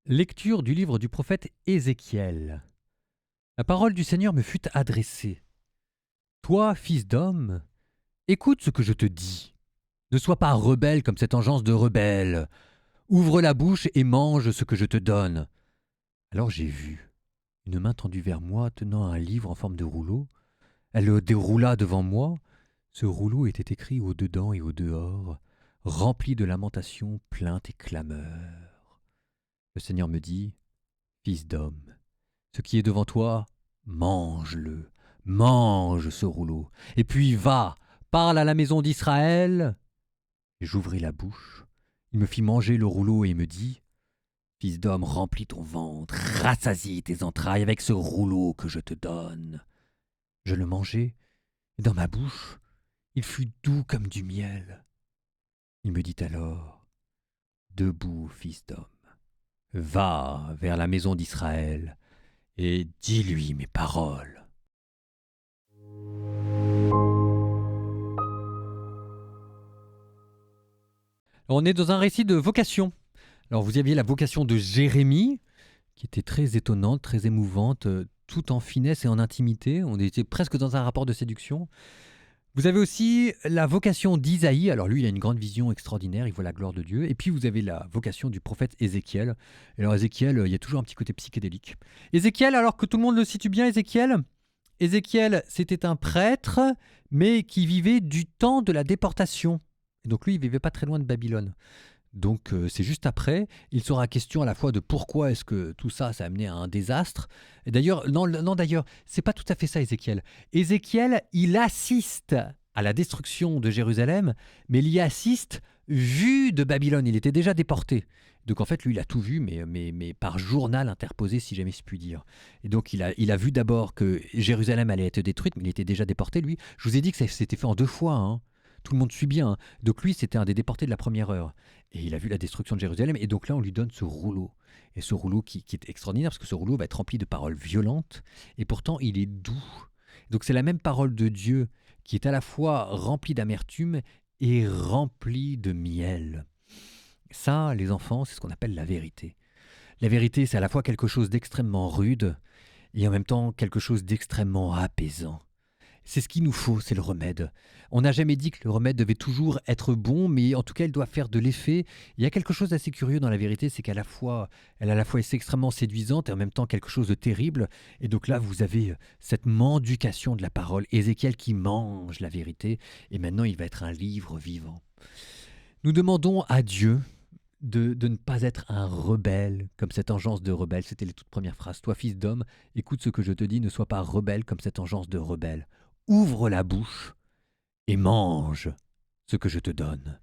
Lecture du livre du prophète Ézéchiel. La parole du Seigneur me fut adressée. Toi, fils d'homme, écoute ce que je te dis. Ne sois pas rebelle comme cette engeance de rebelle. Ouvre la bouche et mange ce que je te donne. Alors j'ai vu une main tendue vers moi tenant un livre en forme de rouleau. Elle le déroula devant moi. Ce rouleau était écrit au dedans et au dehors, rempli de lamentations, plaintes et clameurs. Le Seigneur me dit, fils d'homme, ce qui est devant toi, mange-le, mange ce rouleau, et puis va, parle à la maison d'Israël. Et j'ouvris la bouche, il me fit manger le rouleau et me dit, fils d'homme, remplis ton ventre, rassasie tes entrailles avec ce rouleau que je te donne. Je le mangeai, et dans ma bouche, il fut doux comme du miel. Il me dit alors, debout, fils d'homme, va vers la maison d'Israël, et dis-lui mes paroles. On est dans un récit de vocation. Alors vous aviez la vocation de Jérémie, qui était très étonnante, très émouvante, tout en finesse et en intimité. On était presque dans un rapport de séduction. Vous avez aussi la vocation d'Isaïe. Alors lui, il a une grande vision extraordinaire, il voit la gloire de Dieu. Et puis vous avez la vocation du prophète Ézéchiel. Et alors Ézéchiel, il y a toujours un petit côté psychédélique. Ézéchiel, alors que tout le monde le situe bien, Ézéchiel, c'était un prêtre, mais qui vivait du temps de la déportation. Et donc lui, il vivait pas très loin de Babylone. Donc c'est juste après, il sera question à la fois de pourquoi est-ce que tout ça, ça a amené à un désastre. Et d'ailleurs, non d'ailleurs, c'est pas tout à fait ça Ézéchiel. Ézéchiel, il assiste à la destruction de Jérusalem, mais il y assiste vu de Babylone. Il était déjà déporté. Donc en fait, lui, il a tout vu, mais par journal interposé, si jamais je puis dire. Et donc il a vu d'abord que Jérusalem allait être détruite, mais il était déjà déporté, lui. Je vous ai dit que ça s'était fait en 2 fois, hein. Tout le monde suit bien, hein. Donc lui, c'était un des déportés de la première heure. Et il a vu la destruction de Jérusalem. Et donc là, on lui donne ce rouleau. Et ce rouleau qui est extraordinaire, parce que ce rouleau va être rempli de paroles violentes. Et pourtant, il est doux. Donc c'est la même parole de Dieu qui est à la fois remplie d'amertume et remplie de miel. Ça, les enfants, c'est ce qu'on appelle la vérité. La vérité, c'est à la fois quelque chose d'extrêmement rude et en même temps quelque chose d'extrêmement apaisant. C'est ce qu'il nous faut, c'est le remède. On n'a jamais dit que le remède devait toujours être bon, mais en tout cas, il doit faire de l'effet. Il y a quelque chose d'assez curieux dans la vérité, c'est qu'elle à la fois est extrêmement séduisante et en même temps quelque chose de terrible. Et donc là, vous avez cette mendication de la parole. Ézéchiel qui mange la vérité, et maintenant il va être un livre vivant. Nous demandons à Dieu de ne pas être un rebelle comme cette engeance de rebelle. C'était les toutes premières phrases. Toi, fils d'homme, écoute ce que je te dis, ne sois pas rebelle comme cette engeance de rebelle. Ouvre la bouche et mange ce que je te donne.